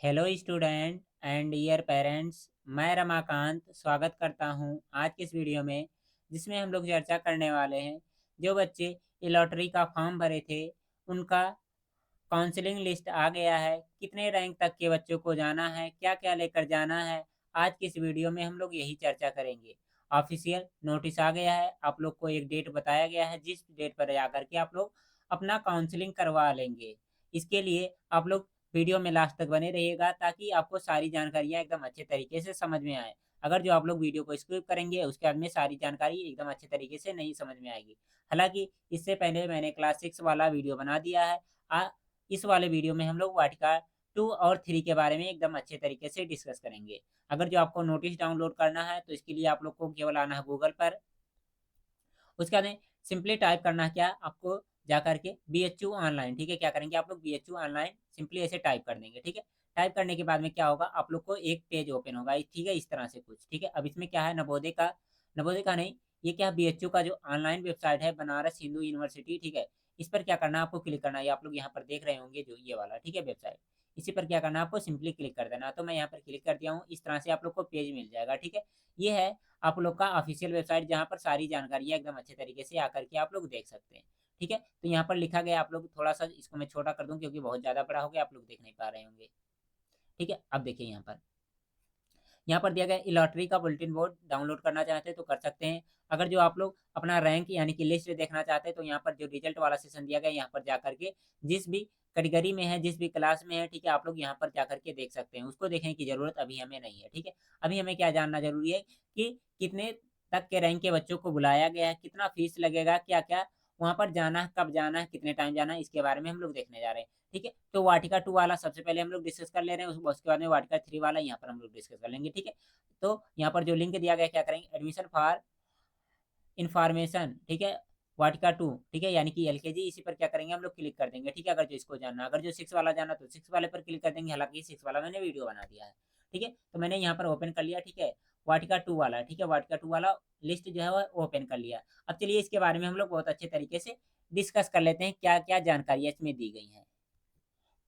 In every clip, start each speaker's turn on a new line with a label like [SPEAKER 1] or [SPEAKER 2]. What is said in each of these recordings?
[SPEAKER 1] Hello student and dear parents. मैं रमाकांत स्वागत करता हूं आज के इस वीडियो में, जिसमें हम लोग चर्चा करने वाले हैं जो बच्चे ये लॉटरी का फॉर्म भरे थे उनका काउंसलिंग लिस्ट आ गया है। कितने रैंक तक के बच्चों को जाना है, क्या क्या लेकर जाना है, आज की इस वीडियो में हम लोग यही चर्चा करेंगे। ऑफिशियल नोटिस आ गया है, आप लोग को एक डेट बताया गया है जिस डेट पर जाकर के आप लोग अपना काउंसलिंग करवा लेंगे। इसके लिए आप लोग वीडियो में लास्ट तक बने रहिएगा ताकि आपको सारी जानकारियाँ एकदम अच्छे तरीके से समझ में आए। अगर जो आप लोग वीडियो को स्किप करेंगे उसके बाद में सारी जानकारी एकदम अच्छे तरीके से नहीं समझ में आएगी। हालांकि इससे पहले मैंने क्लास 6 वाला वीडियो बना दिया है। इस वाले वीडियो में हम लोग वाटिका 2 और 3 के बारे में एकदम अच्छे तरीके से डिस्कस करेंगे। अगर जो आपको नोटिस डाउनलोड करना है तो इसके लिए आप लोग को केवल आना है गूगल पर। उसके बाद में सिंपली टाइप करना है क्या आपको, जा करके BHU ऑनलाइन। ठीक है, क्या करेंगे आप लोग BHU ऑनलाइन सिंपली ऐसे टाइप कर देंगे। ठीक है, टाइप करने के बाद में क्या होगा, आप लोग को एक पेज ओपन होगा। ठीक है, इस तरह से कुछ। ठीक है, अब इसमें क्या है, नवोदय का नहीं, ये क्या BHU का जो ऑनलाइन वेबसाइट है, बनारस हिंदू यूनिवर्सिटी। ठीक है, इस पर क्या करना है आपको, क्लिक करना है। आप लोग यहाँ पर देख रहे होंगे जो ये वाला, ठीक है, वेबसाइट, इसी पर क्या करना है आपको, सिंपली क्लिक कर देना। तो मैं यहाँ पर क्लिक कर दिया हूँ, इस तरह से आप लोग को पेज मिल जाएगा। ठीक है, ये है आप लोग का ऑफिशियल वेबसाइट जहाँ पर सारी जानकारियाँ एकदम अच्छे तरीके से आकर के आप लोग देख सकते हैं। ठीक है, तो यहाँ पर लिखा गया, आप लोग थोड़ा सा इसको मैं छोटा कर दूं क्योंकि बहुत ज़्यादा बड़ा हो गया, आप लोग देख नहीं पा रहे होंगे। ठीक है, अब देखिए यहाँ पर दिया गया लॉटरी का बुलेटिन बोर्ड डाउनलोड करना चाहते हैं तो कर सकते हैं। अगर जो आप लोग अपना रैंक यानी कि लिस्ट देखना चाहते हैं तो यहाँ पर जो रिजल्ट वाला सेशन दिया गया है यहाँ पर जा करके जिस भी कैटेगरी में है, जिस भी क्लास में है, ठीक है, आप लोग यहाँ पर जा करके देख सकते हैं। उसको देखने की जरूरत अभी हमें नहीं है। ठीक है, अभी हमें क्या जानना जरूरी है कि कितने तक के रैंक के बच्चों को बुलाया गया है, कितना फीस लगेगा, क्या क्या वहाँ पर जाना है, कब जाना है, कितने टाइम जाना है, इसके बारे में हम लोग देखने जा रहे हैं। ठीक है, तो वाटिका 2 वाला सबसे पहले हम लोग डिस्कस कर ले रहे हैं, उसके बाद में वाटिका 3 वाला यहाँ पर हम लोग डिस्कस कर लेंगे। ठीक है, तो यहाँ पर जो लिंक दिया गया है, क्या करेंगे, एडमिशन फॉर इन्फॉर्मेशन। ठीक है, वाटिका 2, ठीक है, यानी कि LKG, इसी पर क्या करेंगे हम लोग क्लिक कर देंगे। ठीक है, अगर जो इसको जानना, अगर जो 6 वाला जाना तो 6 वाले पर क्लिक कर देंगे। हालांकि 6 वाला मैंने वीडियो बना दिया है। ठीक है, तो मैंने यहाँ पर ओपन कर लिया। ठीक है, वाटिका 2 वाला, ठीक है, वाटिका 2 वाला लिस्ट जो है वो ओपन कर लिया। अब चलिए इसके बारे में हम लोग बहुत अच्छे तरीके से डिस्कस कर लेते हैं, क्या क्या जानकारियाँ इसमें दी गई हैं।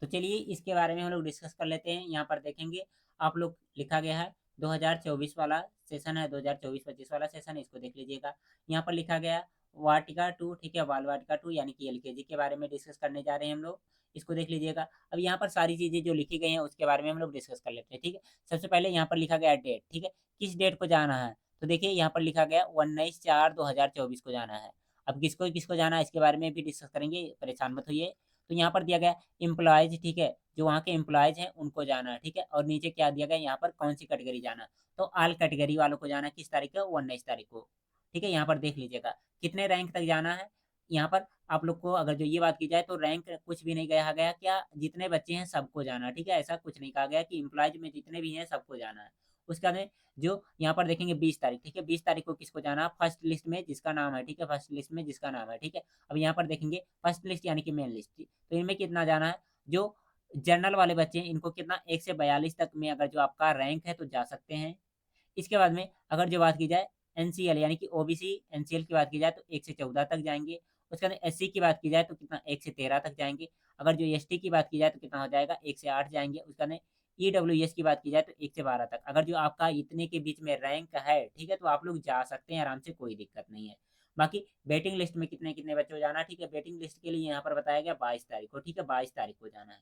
[SPEAKER 1] तो चलिए इसके बारे में हम लोग डिस्कस कर लेते हैं। यहाँ पर देखेंगे आप लोग, लिखा गया है 2024 वाला सेशन है, 2024-25 वाला सेशन है, इसको देख लीजिएगा। यहाँ पर लिखा गया वाटिका 2, ठीक है, बाल वाटिका 2 यानी कि LKG के बारे में डिस्कस करने जा रहे हैं हम लोग, इसको देख लीजिएगा। अब यहाँ पर सारी चीज़ें जो लिखी गई हैं उसके बारे में हम लोग डिस्कस कर लेते हैं। ठीक है, सबसे पहले यहाँ पर लिखा गया डेट। ठीक है, किस डेट को जाना है, तो देखिए यहाँ पर लिखा गया 19/4/2024 को जाना है। अब किसको किसको जाना है इसके बारे में भी डिस्कस करेंगे, परेशान मत होइए। तो यहाँ पर दिया गया एम्प्लॉयज, ठीक है, जो वहाँ के एम्प्लॉयज हैं उनको जाना है। ठीक है, और नीचे क्या दिया गया, यहाँ पर कौन सी कैटेगरी जाना है, तो ऑल कैटेगरी वालों को जाना है। किस तारीख को, 19 तारीख को। ठीक है, यहाँ पर देख लीजिएगा कितने रैंक तक जाना है। यहाँ पर आप लोग को अगर जो ये बात की जाए तो रैंक कुछ भी नहीं कहा गया, क्या जितने बच्चे हैं सबको जाना है। ठीक है, ऐसा कुछ नहीं कहा गया कि एम्प्लॉयज में जितने भी हैं सबको जाना है। उसके बाद में जो यहाँ पर देखेंगे 20 तारीख, ठीक है, 20 तारीख को किसको जाना है, फर्स्ट लिस्ट में जिसका नाम है। ठीक है, फर्स्ट लिस्ट में जिसका नाम है। ठीक है, अब यहाँ पर देखेंगे फर्स्ट लिस्ट यानी कि मेन लिस्ट, तो इनमें कितना जाना है, जो जनरल वाले बच्चे हैं इनको कितना 1 से 42 तक में अगर जो आपका रैंक है तो जा सकते हैं। इसके बाद में अगर जो बात की जाए NCL यानी कि OBC NCL की बात की जाए तो 1 से 14 तक जाएंगे। उसके बाद SC की बात की जाए तो कितना, 1 से 13 तक जाएंगे। अगर जो ST की बात की जाए तो कितना हो जाएगा, 1 से 8 जाएंगे। उसके बाद EWS की बात की जाए तो 1 से 12 तक। अगर जो आपका इतने के बीच में रैंक है, ठीक है, तो आप लोग जा सकते हैं आराम से, कोई दिक्कत नहीं है। बाकी वेटिंग लिस्ट में कितने कितने बच्चे को जाना है, ठीक है, वेटिंग लिस्ट के लिए यहाँ पर बताया गया 22 तारीख को। ठीक है, 22 तारीख को जाना है।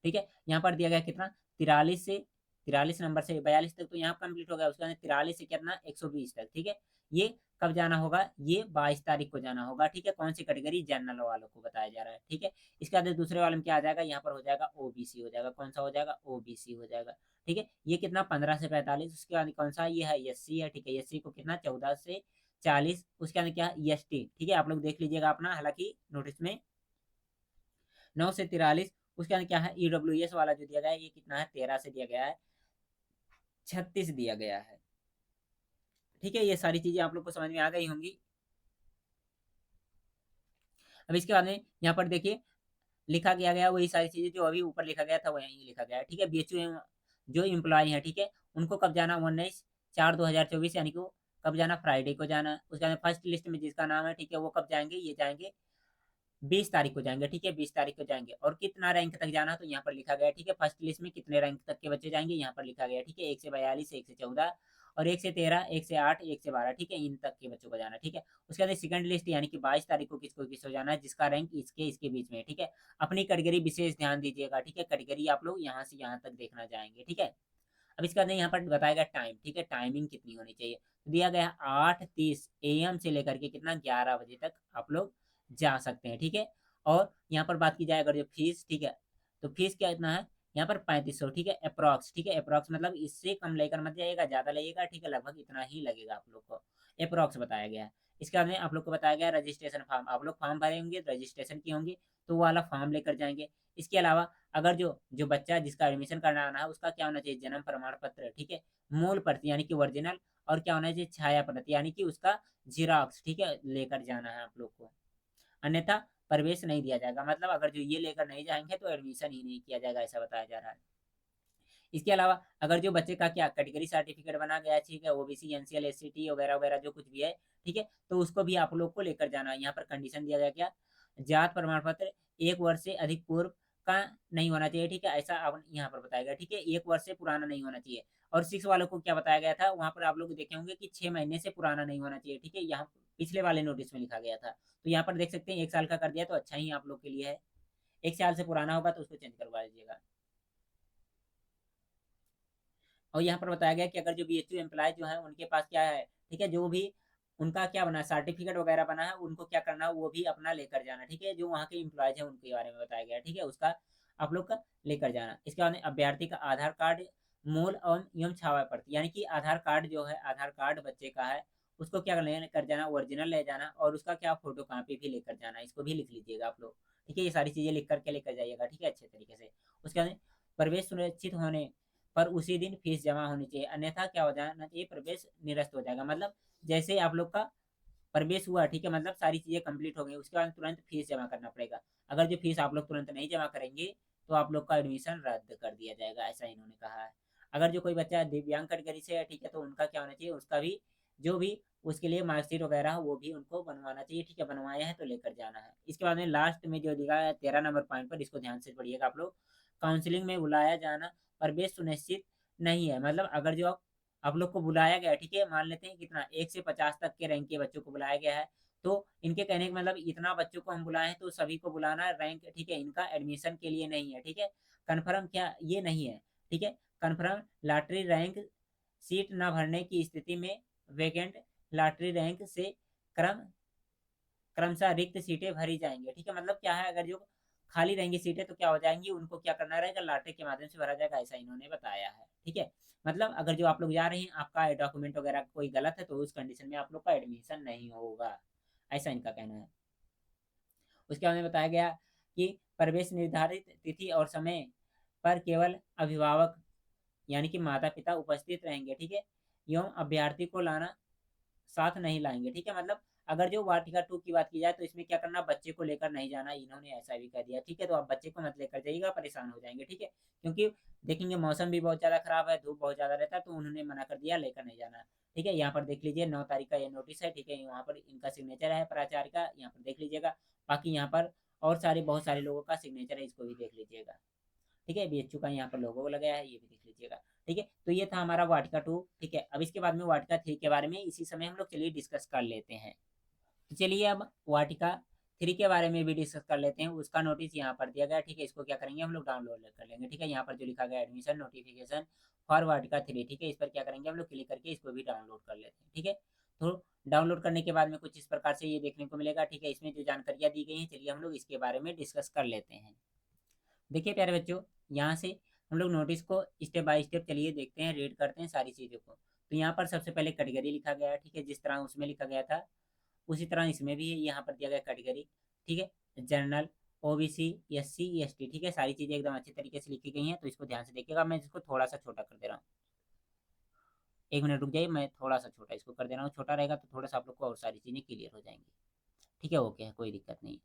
[SPEAKER 1] ठीक है, यहाँ पर दिया गया कितना, 43 से 43 नंबर से 42 तक तो यहाँ कंप्लीट हो गया। उसके बाद 43 से कितना, 120 तक। ठीक है, ये कब जाना होगा, ये 22 तारीख को जाना होगा। ठीक है, कौन सी कैटेगरी, जनरल वालों को बताया जा रहा है। ठीक है, इसके बाद दूसरे वाले में क्या आ जाएगा, यहाँ पर हो जाएगा OBC हो जाएगा। कौन सा हो जाएगा, OBC हो जाएगा। ठीक है, ये कितना, 15 से 45। उसके बाद कौन सा, ये है SC है। ठीक है, SC को कितना, 14 से 40। उसके अंदर क्या है, ST। ठीक है, आप लोग देख लीजिएगा अपना, हालांकि नोटिस में 9 से 43। उसके अंदर क्या है, EWS वाला जो दिया गया है ये कितना है, 13 से दिया गया है, 36 दिया गया है। ठीक है, ये सारी चीजें आप लोग को समझ में आ गई होंगी। अब इसके बाद में यहाँ पर देखिए लिखा गया गया वही सारी चीजें जो अभी ऊपर लिखा गया था वो यहीं लिखा गया है। ठीक है, BHU जो इम्प्लॉय है, ठीक है, उनको कब जाना, 19/4/2024 यानी कि वो कब जाना, फ्राइडे को जाना। उसके बाद फर्स्ट लिस्ट में जिसका नाम है, ठीक है, वो कब जाएंगे, ये जाएंगे 20 तारीख को जाएँगे, ठीक है? 20 तारीख को जाएँगे और कितना रैंक तक जाना है तो यहाँ पर लिखा गया है, ठीक है? फर्स्ट लिस्ट में कितने रैंक तक के बच्चे जाएँगे यहाँ पर लिखा गया है, ठीक है? 1 से 42, 1 से 14 और 1 से 13, 1 से 8, 1 से 12, ठीक है? इन तक के बच्चों को जाना है, ठीक है? उसके बाद सेकंड लिस्ट यानी कि 22 तारीख को किसको जाना है जिसका रैंक इसके बीच में है, ठीक है? अपनी कैटेगरी विशेष ध्यान दीजिएगा, ठीक है? कैटेगरी आप लोग यहाँ से यहाँ तक देखना जाएँगे, ठीक है? अब इसके बाद में यहाँ पर बताया गया टाइम, ठीक है? टाइमिंग कितनी होनी चाहिए? तो दिया गया है 8:30 एएम से लेकर के कितना 11 बजे तक आप लोग जा सकते हैं, ठीक है? और यहाँ पर बात की जाए अगर जो फीस, ठीक है? तो फीस क्या कितना है? यहाँ पर 3500, ठीक है? एप्रॉक्स, ठीक है? एप्रॉक्स मतलब इससे कम लेकर मत जाइएगा, ज़्यादा लगेगा, ठीक है? लगभग इतना ही लगेगा आप लोग को, एप्रॉक्स बताया गया है। इसके बाद में आप लोग को बताया गया है रजिस्ट्रेशन फॉर्म, आप लोग फॉर्म भरे होंगे, रजिस्ट्रेशन किए होंगे, तो वो वाला फॉर्म लेकर जाएँगे। इसके अलावा अगर जो जो बच्चा जिसका एडमिशन कराना है उसका क्या होना चाहिए? जन्म प्रमाण पत्र, ठीक है? मूल प्रति यानी कि ओरिजिनल और क्या होना चाहिए? छाया प्रति यानी कि उसका ज़ेरॉक्स, ठीक है? लेकर जाना है आप लोग को। अन्यथा प्रवेश नहीं दिया जाएगा। मतलब अगर जो ये लेकर नहीं जाएँगे तो एडमिशन ही नहीं किया जाएगा, ऐसा बताया जा रहा है। इसके अलावा अगर जो बच्चे का क्या कैटेगरी सर्टिफिकेट बना गया है, ठीक है? ओबीसी, एनसीएल, एससीटी वगैरह-वगैरह जो कुछ भी है, ठीक है? तो उसको भी आप लोग को लेकर जाना है। यहाँ पर कंडीशन दिया गया क्या? जात प्रमाण पत्र 1 वर्ष से अधिक पूर्व का नहीं होना चाहिए, ठीक है? ऐसा अब यहाँ पर बताया गया, ठीक है? 1 वर्ष से पुराना नहीं होना चाहिए। और 6 वालों को क्या बताया गया था? वहाँ पर आप लोग देखे होंगे कि 6 महीने से पुराना नहीं होना चाहिए, ठीक है? यहाँ पिछले वाले नोटिस में लिखा गया था। तो यहाँ पर देख सकते हैं 1 साल का कर दिया तो अच्छा ही आप लोग के लिए है। 1 साल से पुराना होगा तो उसको चेंज करवा लीजिएगा। और यहाँ पर बताया गया कि अगर जो बीएचयू एम्प्लॉय जो है उनके पास क्या है, ठीक है? जो भी उनका क्या बना है सर्टिफिकेट वगैरह बना है, उनको क्या करना है वो भी अपना लेकर जाना, ठीक है? जो वहाँ के एम्प्लॉयज़ हैं उनके बारे में बताया गया है, ठीक है? उसका आप लोग का लेकर जाना। इसके बाद में अभ्यर्थी का आधार कार्ड, मूल एवं छाया प्रति यानी कि आधार कार्ड जो है, आधार कार्ड बच्चे का है, उसको क्या लेकर जाना ओरिजिनल ले जाना और उसका क्या फ़ोटोकॉपी भी लेकर जाना, इसको भी लिख लीजिएगा आप लोग, ठीक है? ये सारी चीज़ें लिख कर के लेकर जाइएगा, ठीक है? अच्छे तरीके से। उसके बाद में प्रवेश सुनिश्चित होने पर उसी दिन फीस जमा होनी चाहिए, अन्यथा क्या हो जाना चाहिए? प्रवेश निरस्त हो जाएगा। मतलब जैसे ही आप लोग का प्रवेश हुआ, ठीक है? मतलब सारी चीज़ें कंप्लीट हो गई, उसके बाद तुरंत फीस जमा करना पड़ेगा। अगर जो फीस आप लोग तुरंत नहीं जमा करेंगे, तो आप लोग का एडमिशन रद्द कर दिया जाएगा, ऐसा इन्होंने कहा है। अगर जो कोई बच्चा दिव्यांग कैटेगरी से है, ठीक है? तो उनका क्या होना चाहिए? उसका भी जो भी उसके लिए मार्कशीट वगैरह वो भी उनको बनवाना चाहिए, ठीक है? बनवाया है तो लेकर जाना है। इसके बाद में लास्ट में जो दिया है 13 नंबर पॉइंट पर, इसको ध्यान से पढ़िएगा आप लोग। काउंसलिंग में बुलाया जाना प्रवेश सुनिश्चित नहीं है। मतलब अगर जो आप लोग को बुलाया गया है, ठीक है? मान लेते हैं कितना 1 से 50 तक के रैंक के बच्चों को बुलाया गया है, तो इनके कहने का मतलब इतना बच्चों को हम बुलाए हैं तो सभी को बुलाना रैंक, ठीक है? इनका एडमिशन के लिए नहीं है, ठीक है? कन्फर्म क्या ये नहीं है, ठीक है? कन्फर्म लॉटरी रैंक सीट न भरने की स्थिति में वैकेंट लॉटरी रैंक से क्रम क्रमशः रिक्त सीटें भरी जाएँगी, ठीक है? मतलब क्या है अगर जो खाली रहेंगी सीटें तो क्या हो जाएँगी, उनको क्या करना रहेगा लॉटरी के माध्यम से भरा जाएगा, ऐसा इन्होंने बताया है, ठीक है? मतलब अगर जो आप लोग जा रहे हैं, आपका डॉक्यूमेंट वगैरह कोई गलत है, तो उस कंडीशन में आप लोग का एडमिशन नहीं होगा, ऐसा इनका कहना है। उसके बाद में बताया गया कि प्रवेश निर्धारित तिथि और समय पर केवल अभिभावक यानी कि माता-पिता उपस्थित रहेंगे, ठीक है? एवं अभ्यर्थी को लाना साथ नहीं लाएँगे, ठीक है? मतलब अगर जो वाटिका 2 की बात की जाए तो इसमें क्या करना बच्चे को लेकर नहीं जाना, इन्होंने ऐसा भी कह दिया, ठीक है? तो आप बच्चे को मत लेकर जाइएगा, परेशान हो जाएँगे, ठीक है? क्योंकि देखेंगे मौसम भी बहुत ज़्यादा खराब है, धूप बहुत ज़्यादा रहता है, तो उन्होंने मना कर दिया लेकर नहीं जाना, ठीक है? यहाँ पर देख लीजिए 9 तारीख का ये नोटिस है, ठीक है? वहाँ पर इनका सिग्नेचर है प्राचार्य का, यहाँ पर देख लीजिएगा। बाकी यहाँ पर और सारे बहुत सारे लोगों का सिग्नेचर है, इसको भी देख लीजिएगा। ठीक है? बीएचयू का यहाँ पर लोगो लगाया है, ये भी देख लीजिएगा। ठीक है? तो ये था हमारा वाटिका 2, ठीक है? अब इसके बाद में वाटिका 3 के बारे में इसी समय हम लोग चलिए डिस्कस कर लेते हैं। तो चलिए अब वाटिका 3 के बारे में भी डिस्कस कर लेते हैं। उसका नोटिस यहाँ पर दिया गया है, ठीक है? इसको क्या करेंगे हम लोग डाउनलोड कर लेंगे, ठीक है? यहाँ पर जो लिखा गया है एडमिशन नोटिफिकेशन फॉर वाटिका 3, ठीक है? इस पर क्या करेंगे हम लोग क्लिक करके इसको भी डाउनलोड कर लेते हैं, ठीक है? तो डाउनलोड करने के बाद में कुछ इस प्रकार से ये देखने को मिलेगा, ठीक है? इसमें जो जानकारियाँ दी गई हैं, चलिए हम लोग इसके बारे में डिस्कस कर लेते हैं। देखिए प्यारे बच्चों, यहाँ से हम लोग नोटिस को स्टेप बाय स्टेप चलिए देखते हैं, रीड करते हैं सारी चीज़ों को। तो यहाँ पर सबसे पहले कैटेगरी लिखा गया है, ठीक है? जिस तरह उसमें लिखा गया था, उसी तरह इसमें भी यहाँ पर दिया गया कैटेगरी, ठीक है? जनरल, ओबीसी, एससी, एसटी, ठीक है? सारी चीज़ें एकदम अच्छे तरीके से लिखी गई हैं, तो इसको ध्यान से देखिएगा। मैं इसको थोड़ा-सा छोटा कर दे रहा हूँ। 1 मिनट रुक जाइए, मैं थोड़ा-सा छोटा इसको कर दे रहा हूँ। छोटा रहेगा तो थोड़ा-सा आप लोग को और सारी चीज़ें क्लियर हो जाएँगी। ठीक है, ओके है, कोई दिक्कत नहीं।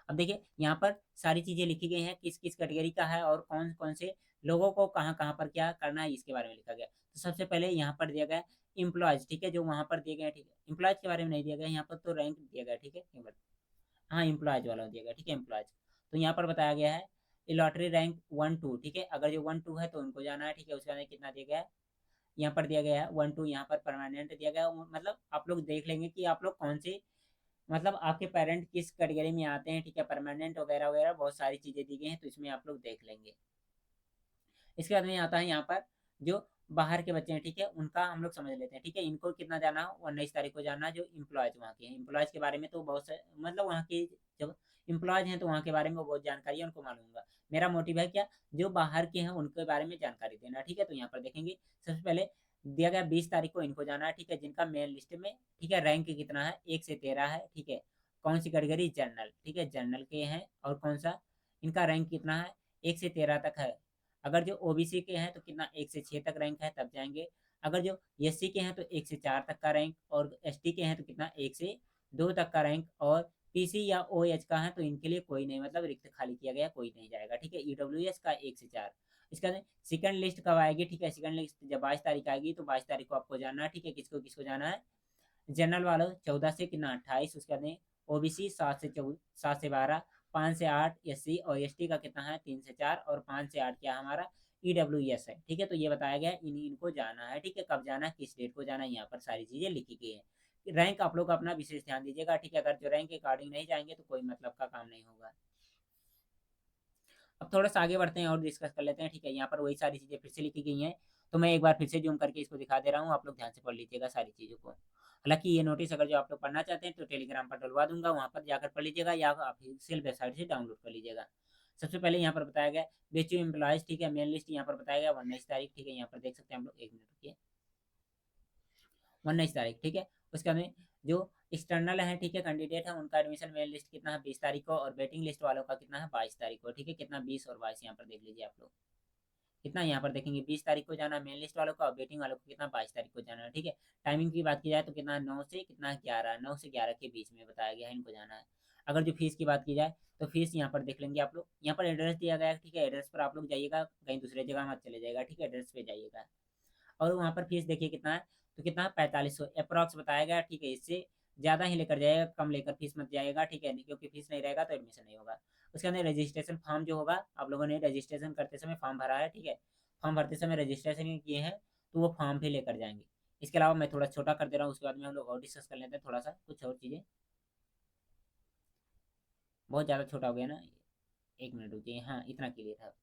[SPEAKER 1] अब देखिए यहाँ पर सारी चीज़ें लिखी गई हैं, किस-किस कैटेगरी का है और कौन-कौन से लोगों को कहाँ-कहाँ पर क्या करना है, इसके बारे में लिखा गया है। तो सबसे पहले यहाँ पर दिया गया है एम्प्लॉइज़, ठीक है, जो वहाँ पर दिए गए हैं, ठीक है। एम्प्लॉइज़ के बारे में नहीं दिया गया है, यहाँ पर तो रैंक दिया गया है, ठीक है। हाँ एम्प्लॉयज वाला दिया गया, ठीक है एम्प्लॉयज। तो यहाँ पर बताया गया है लॉटरी रैंक 1 2, ठीक है, अगर जो 1 2 है तो उनको जाना है, ठीक है। उसके बाद कितना दिया गया है, यहाँ पर दिया गया है 1 2, यहाँ पर परमानेंट दिया गया है। मतलब आप लोग देख लेंगे कि आप लोग कौन से, मतलब आपके पेरेंट किस कैटेगरी में आते हैं, ठीक है, परमानेंट वगैरह वगैरह बहुत सारी चीज़ें दी गई हैं, तो इसमें आप लोग देख लेंगे। इसके बाद में आता है यहाँ पर जो बाहर के बच्चे हैं, ठीक है, उनका हम लोग समझ लेते हैं, ठीक है। इनको कितना जाना है, 19 तारीख को जाना है। जो इम्प्लॉयज वहाँ के हैं, इम्प्लॉयज के बारे में तो बहुत से, मतलब वहाँ के जब इम्प्लॉयज हैं तो वहाँ के बारे में बहुत जानकारी है, उनको मालूम होगा। मेरा मोटिव है क्या, जो बाहर के हैं उनके बारे में जानकारी देना, ठीक है। तो यहाँ पर देखेंगे सबसे पहले दिया गया 20 तारीख को इनको जाना है, ठीक है, जिनका मेन लिस्ट में, ठीक है, रैंक कितना है, 1 से 13 है, ठीक है। कौन सी कैटेगरी, जनरल, ठीक है, जनरल के हैं। और कौन सा, इनका रैंक कितना है, 1 से 13 तक है। अगर जो ओबीसी के हैं तो कितना, 1 से 6 तक रैंक है, तब जाएंगे। अगर जो एससी के हैं तो 1 से 4 तक का रैंक, और एसटी के हैं तो कितना, 1 से 2 तक का रैंक, और पीसी या ओएच का है तो इनके लिए कोई नहीं, मतलब रिक्त खाली किया गया, कोई नहीं जाएगा, ठीक है। ईडब्ल्यूएस का 1 से 4। इसका सेकंड लिस्ट कब आएगी, ठीक है, सेकंड लिस्ट जब 22 तारीख आएगी, तो 22 तारीख को आपको जाना है, ठीक है। किसको किसको जाना है, जनरल वालों 14 से कितना 28, उसके बाद में ओबीसी 7 से 12, 5 से 8 एससी, और एसटी का कितना है 3 से 4, और 5 से 8 क्या हमारा ईडब्ल्यूएस है, ठीक है। तो ये बताया गया है इनको जाना है, ठीक है। कब जाना है, किस डेट को जाना है, यहाँ पर सारी चीजें लिखी गई है। रैंक आप लोग अपना विशेष ध्यान दीजिएगा, ठीक है। अगर जो रैंक के अकॉर्डिंग नहीं जाएंगे तो कोई मतलब का काम नहीं होगा। अब थोड़ा सा आगे बढ़ते हैं और डिस्कस कर लेते हैं, ठीक है। यहाँ पर वही सारी चीज़ें फिर से लिखी गई हैं, तो मैं एक बार फिर से जूम करके इसको दिखा दे रहा हूँ, आप लोग ध्यान से पढ़ लीजिएगा सारी चीज़ों को। हालांकि ये नोटिस अगर जो आप लोग पढ़ना चाहते हैं तो टेलीग्राम पर डलवा दूंगा, वहाँ पर जाकर पढ़ लीजिएगा, या ऑफिशियल वेबसाइट से डाउनलोड कर लीजिएगा। सबसे पहले यहाँ पर बताया गया बेचू एम्प्लॉयज, ठीक है, मेन लिस्ट यहाँ पर बताया गया 19 तारीख, ठीक है। यहाँ पर देख सकते हैं हम लोग, 1 मिनट रुकिए, 19 तारीख, ठीक है। उसके बाद में जो एक्सटर्नल है, ठीक है, कैंडिडेट है, उनका एडमिशन मेन लिस्ट कितना है 20 तारीख को, और वेटिंग लिस्ट वालों का कितना है 22 तारीख को, ठीक है। कितना 20 और 22 यहाँ पर देख लीजिए आप लोग, कितना यहाँ पर देखेंगे 20 तारीख को जाना मेन लिस्ट वालों का, और वेटिंग वालों को कितना 22 तारीख को जाना है, ठीक है। टाइमिंग की बात की जाए तो कितना 9 से 11, 9 से 11 के बीच में बताया गया है इनको जाना है। अगर जो फीस की बात की जाए तो फीस यहाँ पर देख लेंगे आप लोग, यहाँ पर एड्रेस दिया गया है, ठीक है। एड्रेस पर आप लोग जाइएगा, कहीं दूसरे जगह मत चले जाएगा, ठीक है, एड्रेस पे जाइएगा। और वहाँ पर फीस देखिए कितना है, तो कितना है 4500 अप्रॉक्स बताया गया, ठीक है। इससे ज़्यादा ही लेकर जाएगा, कम लेकर फीस मत जाएगा, ठीक है, क्योंकि फीस नहीं रहेगा तो एडमिशन नहीं होगा। उसके अंदर रजिस्ट्रेशन फॉर्म जो होगा, आप लोगों ने रजिस्ट्रेशन करते समय फॉर्म भरा है, ठीक है, फॉर्म भरते समय रजिस्ट्रेशन किए हैं, तो वो फॉर्म भी लेकर जाएंगे। इसके अलावा मैं थोड़ा छोटा कर दे रहा हूँ, उसके बाद में हम लोग और डिस्कस कर लेते हैं थोड़ा सा कुछ और चीज़ें। बहुत ज़्यादा छोटा हो गया ना, 1 मिनट रुकिए, हाँ इतना क्लियर था।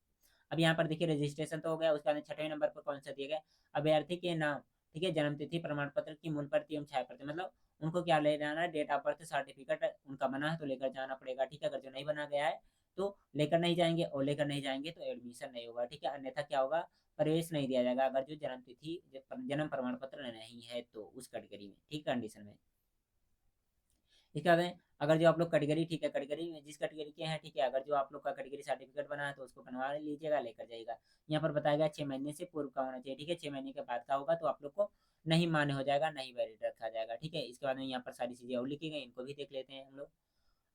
[SPEAKER 1] अब यहाँ पर देखिए रजिस्ट्रेशन तो हो गया, उसके बाद 6वें नंबर पर कौन सा दिया गया, अभ्यर्थी के नाम, ठीक है, जन्म तिथि प्रमाण पत्र की मूल प्रति एवं छाया प्रति, मतलब उनको क्या ले जाना है, डेट ऑफ बर्थ सर्टिफिकेट उनका बना है तो लेकर जाना पड़ेगा, ठीक है। अगर जो नहीं बना गया है तो लेकर नहीं जाएंगे, और लेकर नहीं जाएंगे तो एडमिशन नहीं होगा, ठीक है। अन्यथा क्या होगा, प्रवेश नहीं दिया जाएगा, अगर जो जन्म तिथि जन्म प्रमाण पत्र नहीं है तो उस कैटेगरी में, ठीक कंडीशन में। इसके बाद में अगर जो आप लोग कैटेगरी, ठीक है, कैटेगरी में जिस कैटेगरी के हैं, ठीक है, अगर जो आप लोग का कैटेगरी सर्टिफिकेट बना है तो उसको बनवा लीजिएगा, लेकर जाइएगा। यहाँ पर बताया गया 6 महीने से पूर्व का होना चाहिए, ठीक है। 6 महीने के बाद का होगा तो आप लोग को नहीं मान्य हो जाएगा, नहीं वैलिड रखा जाएगा, ठीक है। इसके बाद में यहाँ पर सारी चीज़ें और लिखी गई, इनको भी देख लेते हैं हम लोग।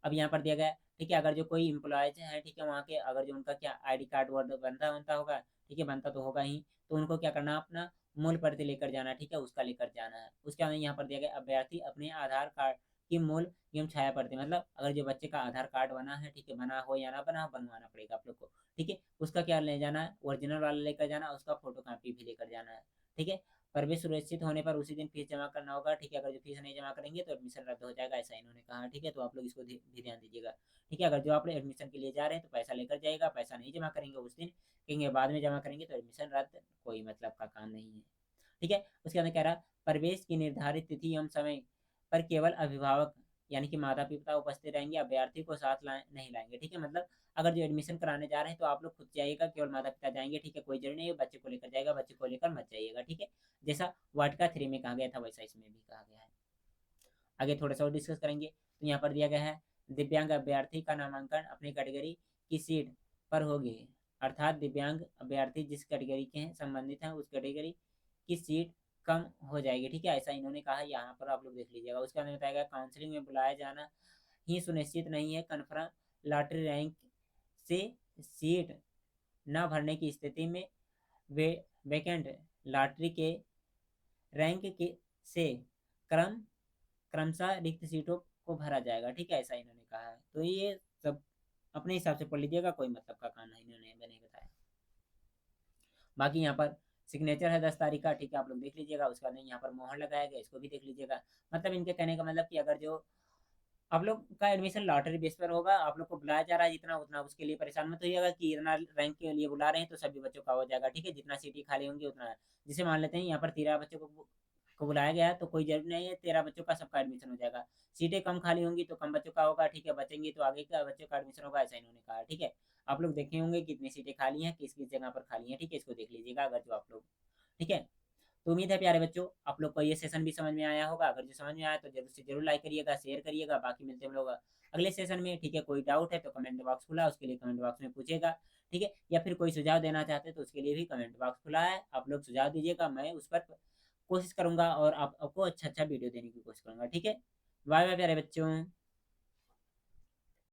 [SPEAKER 1] अब यहाँ पर दिया गया है, ठीक है, अगर जो कोई इम्प्लॉयज है, ठीक है, वहाँ के अगर जो उनका क्या आईडी कार्ड वर्ड बनता बनता होगा, ठीक है, बनता तो होगा ही, तो उनको क्या करना, अपना मूल प्रति लेकर जाना, ठीक है, उसका लेकर जाना है। उसके बाद यहाँ पर दिया गया अभ्यर्थी अपने आधार कार्ड की मूल एवं छाया प्रति, मतलब अगर जो बच्चे का आधार कार्ड बना है, ठीक है, बना हो या ना बना हो, बनवाना पड़ेगा आप लोग को, ठीक है। उसका क्या ले जाना है, ओरिजिनल वाला लेकर जाना, उसका फोटो कॉपी भी लेकर जाना है, ठीक है। प्रवेश सुनिश्चित होने पर उसी दिन फीस जमा करना होगा, ठीक है। अगर जो फीस नहीं जमा करेंगे तो एडमिशन रद्द हो जाएगा, ऐसा इन्होंने कहा, ठीक है। तो आप लोग इसको भी ध्यान दीजिएगा, ठीक है। अगर जो आप लोग एडमिशन के लिए जा रहे हैं तो पैसा लेकर जाएगा, पैसा नहीं जमा करेंगे उस दिन, कहेंगे बाद में जमा करेंगे तो एडमिशन रद्द, कोई मतलब का काम नहीं है, ठीक है। उसके अंदर कह रहा प्रवेश की निर्धारित तिथि एवं समय पर केवल अभिभावक यानी कि माता पिता उपस्थित रहेंगे, अभ्यर्थी को साथ नहीं लाएंगे, ठीक है। मतलब अगर जो एडमिशन कराने जा रहे हैं तो आप लोग खुद जाइएगा, केवल माता पिता जाएंगे, ठीक है, कोई जरूरी नहीं है बच्चे को लेकर जाएगा, बच्चे को लेकर मत जाइएगा, ठीक है। जैसा वाटिका 3 में कहा गया था वैसा इसमें भी कहा गया है। आगे थोड़ा सा और डिस्कस करेंगे, तो यहाँ पर दिया गया है दिव्यांग अभ्यर्थी का नामांकन अपनी कैटेगरी की सीट पर होगी, अर्थात दिव्यांग अभ्यर्थी जिस कैटेगरी के हैं संबंधित हैं उस कैटेगरी की सीट कम हो जाएगी, ठीक है, ऐसा इन्होंने कहा, यहाँ पर आप लोग देख लीजिएगा। उसके अंदर बताया गया काउंसलिंग में बुलाया जाना ही सुनिश्चित नहीं है, कन्फर्म लॉटरी रैंक से सीट न भरने की स्थिति में वे वैकेंट लॉटरी के रैंक के से क्रम क्रमशः रिक्त सीटों आपको भरा जाएगा, ठीक है, ऐसा इन्होंने कहा है। तो ये सब अपने हिसाब से पढ़ लीजिएगा, कोई मतलब का काम नहीं इन्होंने नहीं बताया। बाकी यहाँ पर सिग्नेचर है 10 तारीख का, ठीक है, आप लोग देख लीजिएगा। उसका नहीं, यहाँ पर मोहर लगाया गया, इसको भी देख लीजिएगा। मतलब इनके कहने का मतलब कि अगर जो आप लोग का एडमिशन लॉटरी बेस पर होगा, आप लोग को बुलाया जा रहा है जितना, उतना उसके लिए परेशान मत होइएगा कि इतना रैंक के लिए बुला रहे हैं तो सभी बच्चों का हो जाएगा, ठीक है, जितना सीटें खाली होंगी उतना। जैसे मान लेते हैं यहाँ पर 13 बच्चों को बुलाया गया है, तो कोई जरूरी नहीं है 13 बच्चों का सबका एडमिशन हो जाएगा। सीटें कम खाली होंगी तो कम बच्चों का होगा, ठीक है, बचेंगी तो आगे का बच्चों का एडमिशन होगा, ऐसा इन्होंने कहा, ठीक है। आप लोग देखे होंगे कितनी सीटें खाली हैं, किस किस जगह पर खाली हैं, ठीक है, इसको देख लीजिएगा अगर जो आप लोग, ठीक है। तो उम्मीद है प्यारे बच्चों आप लोग को ये सेशन भी समझ में आया होगा। अगर जो समझ में आया तो जरूर से जरूर लाइक करिएगा, शेयर करिएगा। बाकी मिलते हैं हम लोग अगले सेशन में, ठीक है। कोई डाउट है तो कमेंट बॉक्स खुला है, उसके लिए कमेंट बॉक्स में पूछेगा, ठीक है। या फिर कोई सुझाव देना चाहते हैं तो उसके लिए भी कमेंट बॉक्स खुला है, आप लोग सुझाव दीजिएगा, मैं उस पर कोशिश करूंगा और आपको अच्छा अच्छा वीडियो देने की कोशिश करूंगा, ठीक है। बाय बाय प्यारे बच्चों।